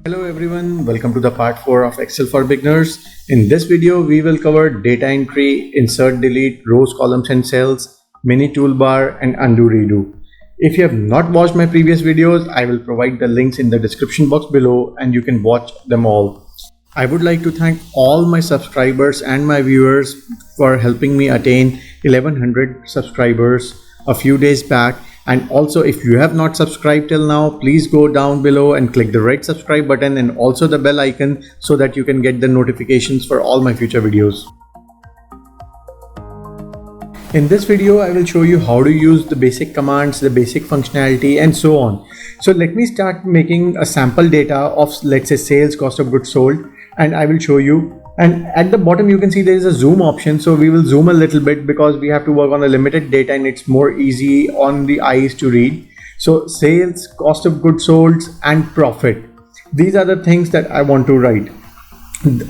Hello everyone, welcome to the part 4 of Excel for Beginners. In this video, we will cover data entry, insert, delete, rows, columns and cells, mini toolbar and undo redo. If you have not watched my previous videos, I will provide the links in the description box below and you can watch them all. I would like to thank all my subscribers and my viewers for helping me attain 1100 subscribers a few days back. And also, if you have not subscribed till now, please go down below and click the red subscribe button and also the bell icon so that you can get the notifications for all my future videos. In this video, I will show you how to use the basic commands, the basic functionality and so on. So let me start making a sample data of, let's say, sales, cost of goods sold, and I will show you. And at the bottom you can see there is a zoom option, so we will zoom a little bit because we have to work on a limited data and it's more easy on the eyes to read. So sales, cost of goods sold and profit, these are the things that I want to write.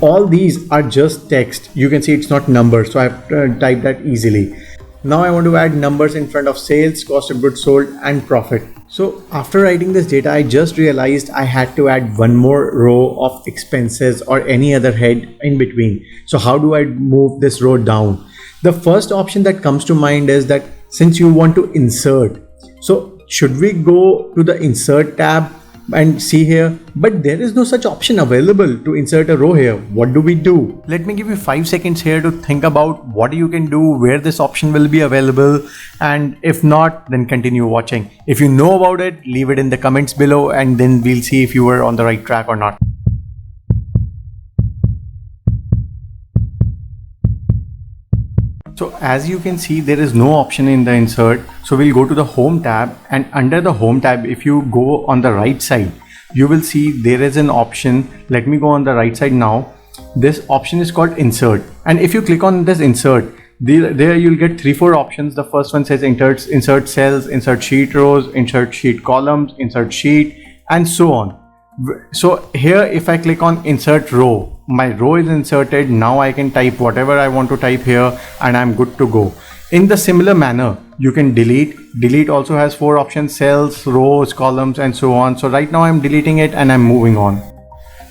All these are just text. You can see it's not numbers, so I have typed that easily. Now I want to add numbers in front of sales, cost of goods sold and profit. So after writing this data, I just realized I had to add one more row of expenses or any other head in between. So how do I move this row down? The first option that comes to mind is that since you want to insert, so should we go to the insert tab and see here, but there is no such option available to insert a row here. What do we do? Let me give you 5 seconds here to think about what you can do, where this option will be available, and if not, then continue watching. If you know about it, leave it in the comments below and then we'll see if you were on the right track or not. So as you can see, there is no option in the insert. So we'll go to the home tab, and under the home tab, if you go on the right side, you will see there is an option. Let me go on the right side now. This option is called insert. And if you click on this insert, there you'll get 3-4 options. The first one says insert cells, insert sheet rows, insert sheet columns, insert sheet, and so on. So here, if I click on insert row, my row is inserted. Now I can type whatever I want to type here and I'm good to go. In the similar manner, you can delete. Delete also has 4 options: cells, rows, columns and so on. So right now I'm deleting it and I'm moving on.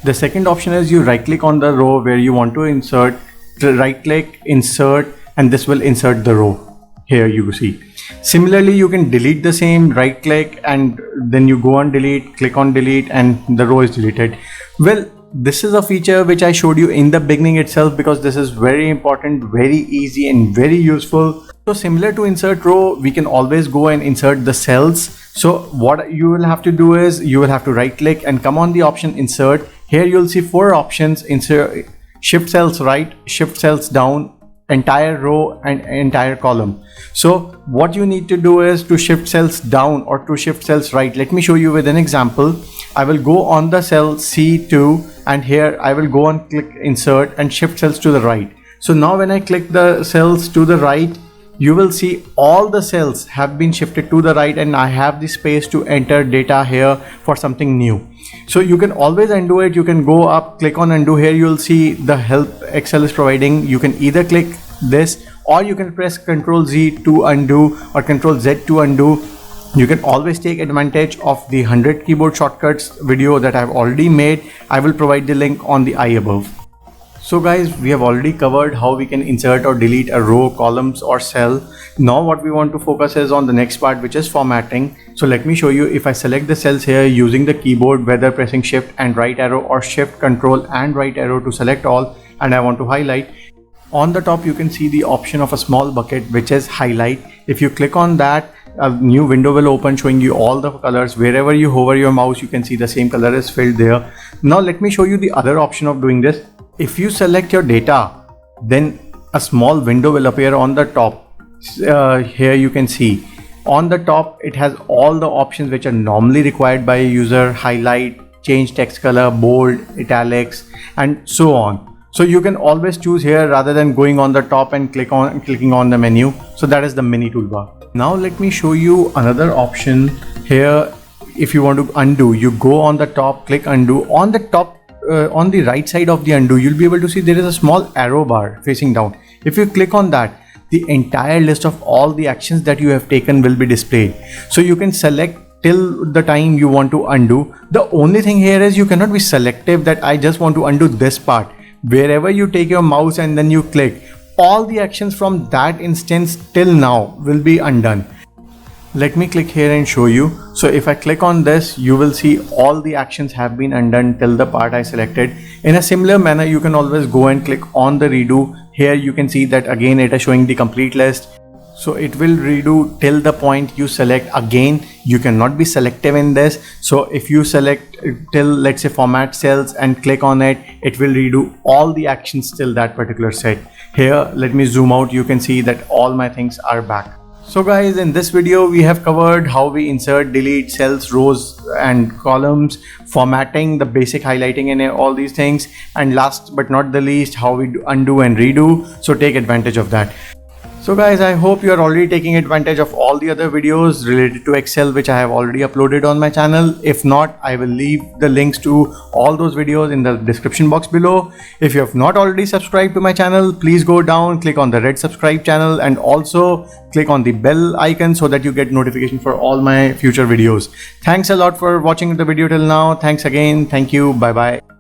The second option is you right click on the row where you want to insert, right click, insert, and this will insert the row. Here you see. Similarly, you can delete the same, right click and then you go on delete, click on delete and the row is deleted. Well, this is a feature which I showed you in the beginning itself because this is very important, very easy and very useful. So similar to insert row, we can always go and insert the cells. So what you will have to do is you will have to right click and come on the option insert. Here you'll see 4 options: insert, shift cells right, shift cells down, entire row and entire column. So what you need to do is to shift cells down or to shift cells right. Let me show you with an example. I will go on the cell C2 and here I will go and click insert and shift cells to the right. So now when I click the cells to the right, you will see all the cells have been shifted to the right and I have the space to enter data here for something new. So you can always undo it. You can go up, click on undo. Here you will see the help Excel is providing. You can either click this or you can press Ctrl Z to undo or Ctrl Z to undo. You can always take advantage of the 100 keyboard shortcuts video that I've already made. I will provide the link on the I above. So guys, we have already covered how we can insert or delete a row, columns or cell. Now what we want to focus is on the next part, which is formatting. So let me show you. If I select the cells here using the keyboard, whether pressing shift and right arrow or shift, control and right arrow to select all, and I want to highlight, on the top you can see the option of a small bucket which is highlight. If you click on that, a new window will open showing you all the colors. Wherever you hover your mouse, you can see the same color is filled there. Now let me show you the other option of doing this. If you select your data, then a small window will appear on the top. Here you can see on the top it has all the options which are normally required by a user: highlight, change text color, bold, italics and so on. So you can always choose here rather than going on the top and clicking on the menu. So that is the mini toolbar. Now let me show you another option here. If you want to undo, you go on the top, click undo. On the top, on the right side of the undo, you'll be able to see there is a small arrow bar facing down. If you click on that, the entire list of all the actions that you have taken will be displayed. So you can select till the time you want to undo. The only thing here is you cannot be selective that I just want to undo this part. Wherever you take your mouse and then you click, all the actions from that instance till now will be undone. Let me click here and show you. So if I click on this, you will see all the actions have been undone till the part I selected. In a similar manner, you can always go and click on the redo. Here you can see that again it is showing the complete list. So it will redo till the point you select. Again, you cannot be selective in this. So if you select till, let's say, format cells and click on it, it will redo all the actions till that particular set. Here, let me zoom out. You can see that all my things are back. So guys, in this video we have covered how we insert, delete cells, rows and columns, formatting, the basic highlighting and all these things, and last but not the least, how we undo and redo. So take advantage of that. So guys, I hope you are already taking advantage of all the other videos related to Excel which I have already uploaded on my channel. If not, I will leave the links to all those videos in the description box below. If you have not already subscribed to my channel, please go down, click on the red subscribe channel and also click on the bell icon so that you get notification for all my future videos. Thanks a lot for watching the video till now. Thanks again. Thank you. Bye bye.